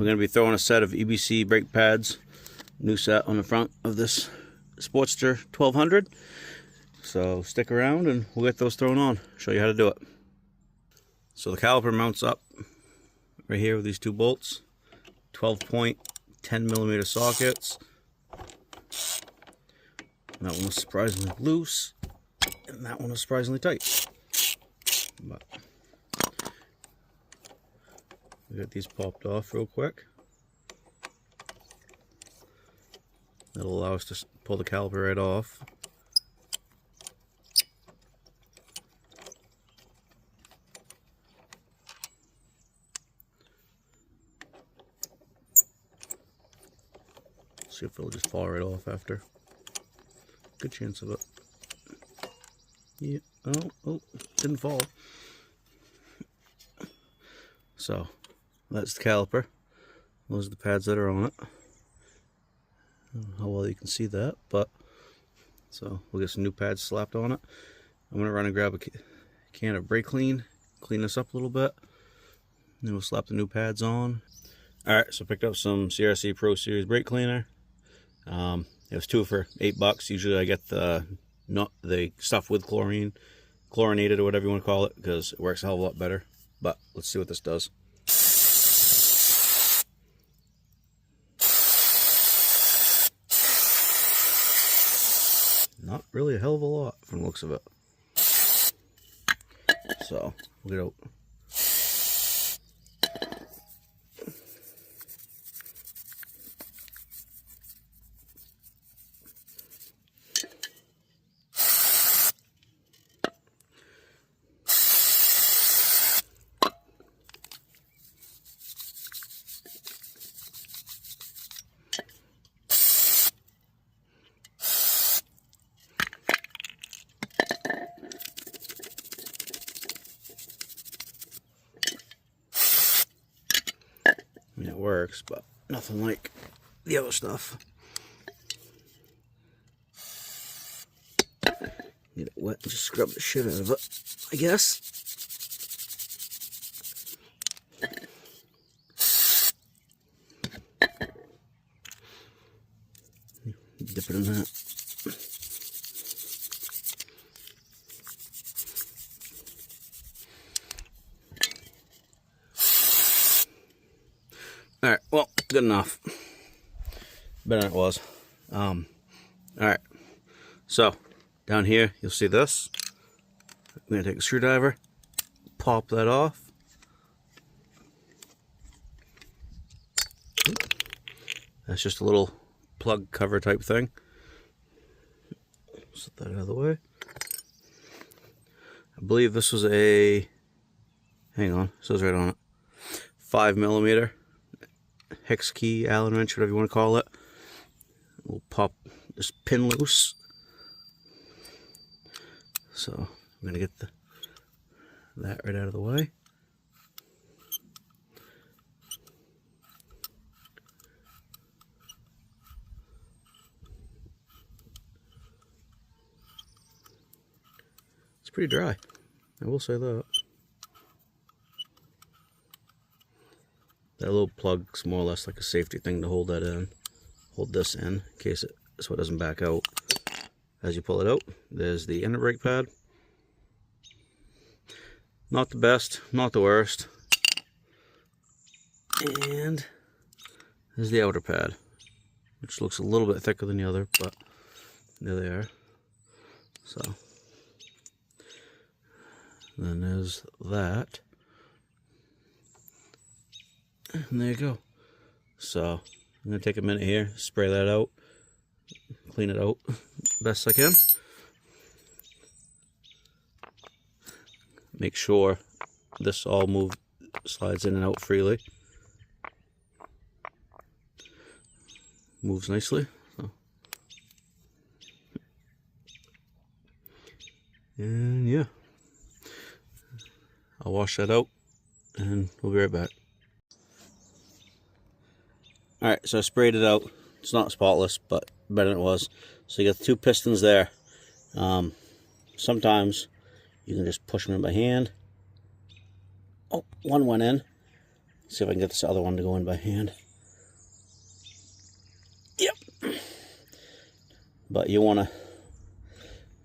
we're going to be throwing a set of EBC brake pads, new set on the front of this Sportster 1200. So stick around and we'll get those thrown on, show you how to do it. So the caliper mounts up right here with these two bolts, 12-point 10mm sockets. That one was surprisingly loose, and that one was surprisingly tight. But we got these popped off real quick. That'll allow us to pull the caliper right off. See if it'll just fall right off after. Good chance of it. Yeah. Oh, didn't fall. So that's the caliper. Those are the pads that are on it. I don't know how well you can see that, but so we'll get some new pads slapped on it. I'm gonna run and grab a can of brake clean this up a little bit, and then we'll slap the new pads on. All right, so I picked up some CRC Pro Series brake cleaner. It was 2 for $8. Usually I get the stuff with chlorinated or whatever you want to call it, because it works a hell of a lot better. But let's see what this does. Not really a hell of a lot from the looks of it. So we'll get out. I mean, it works, but nothing like the other stuff. Get it wet and just scrub the shit out of it, I guess. Dip it in that. Alright, well, good enough. Better than it was. Alright, so down here you'll see this. I'm going to take a screwdriver, pop that off. That's just a little plug cover type thing. Set that out of the way. I believe this was a, hang on, it says right on it, 5mm. Hex key, Allen wrench, whatever you want to call it. We'll pop this pin loose. So I'm going to get that right out of the way. It's pretty dry, I will say that. That little plug's more or less like a safety thing to hold that in. Hold this in case it so it doesn't back out. As you pull it out, there's the inner brake pad. Not the best, not the worst. And there's the outer pad, which looks a little bit thicker than the other, but there they are. So then there's that. And there you go. So I'm going to take a minute here, spray that out, clean it out best I can. Make sure this all slides in and out freely. Moves nicely. So. And yeah, I'll wash that out and we'll be right back. Alright, so I sprayed it out. It's not spotless, but better than it was. So you got the two pistons there. Sometimes you can just push them in by hand. Oh, one went in. See if I can get this other one to go in by hand. Yep. But you want to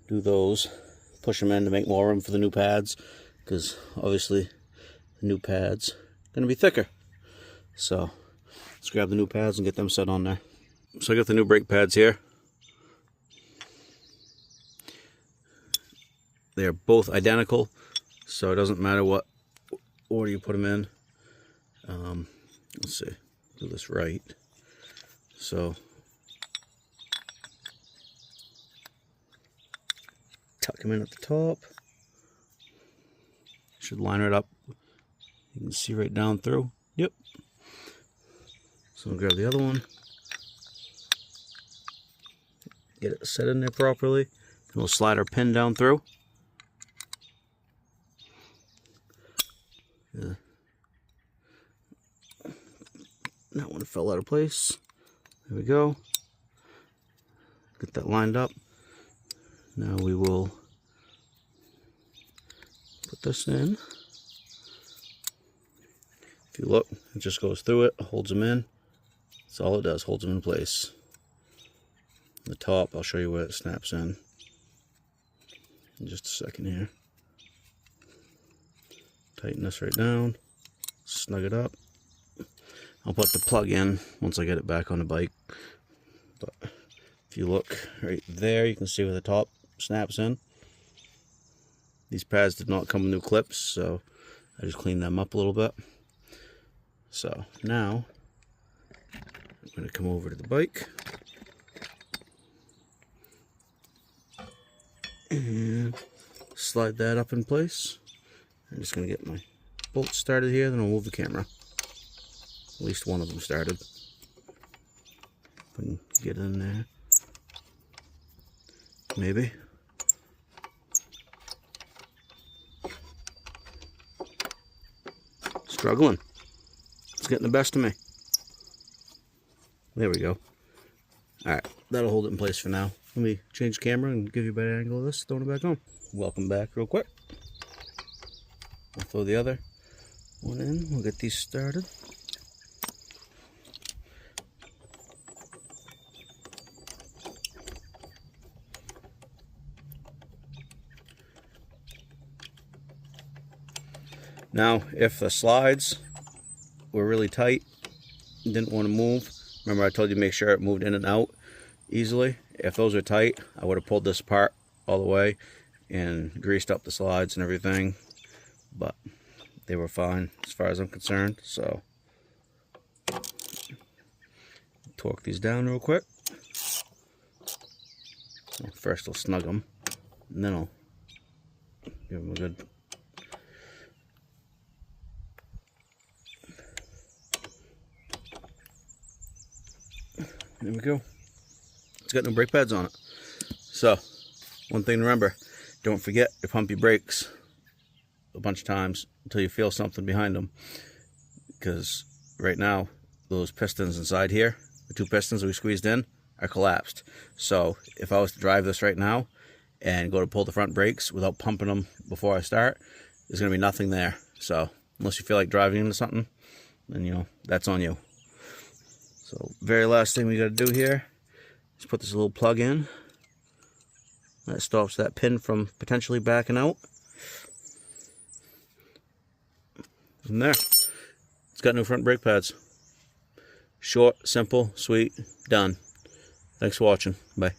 do those, push them in to make more room for the new pads, because obviously the new pads are going to be thicker. So let's grab the new pads and get them set on there. So I got the new brake pads here. They're both identical, so it doesn't matter what order you put them in. Let's see, do this right. So tuck them in at the top. Should line it up. You can see right down through. Yep. So I'll grab the other one. Get it set in there properly. And we'll slide our pin down through. That one fell out of place. There we go. Get that lined up. Now we will put this in. If you look, it just goes through it, holds them in. That's all it does, holds them in place. The top, I'll show you where it snaps in just a second here. Tighten this right down, snug it up. I'll put the plug in once I get it back on the bike. But if you look right there, you can see where the top snaps in. These pads did not come with new clips, so I just cleaned them up a little bit. So now I'm going to come over to the bike and slide that up in place. I'm just going to get my bolts started here, then I'll move the camera. At least one of them started. If I can get in there. Maybe. Struggling. It's getting the best of me. There we go. Alright, that'll hold it in place for now. Let me change the camera and give you a better angle of this, throwing it back on. Welcome back real quick. I'll throw the other one in. We'll get these started. Now, if the slides were really tight, didn't want to move, remember I told you make sure it moved in and out easily. If those are tight, I would have pulled this apart all the way and greased up the slides and everything, but they were fine as far as I'm concerned. So torque these down real quick. Well, first I'll snug them, and then I'll give them a good there we go. It's got no brake pads on it. So, one thing to remember, don't forget to pump your brakes a bunch of times until you feel something behind them. Because right now, those pistons inside here, the two pistons that we squeezed in, are collapsed. So, if I was to drive this right now and go to pull the front brakes without pumping them before I start, there's going to be nothing there. So, unless you feel like driving into something, then, you know, that's on you. So, very last thing we got to do here is put this little plug in. That stops that pin from potentially backing out. And there. It's got new front brake pads. Short, simple, sweet, done. Thanks for watching. Bye.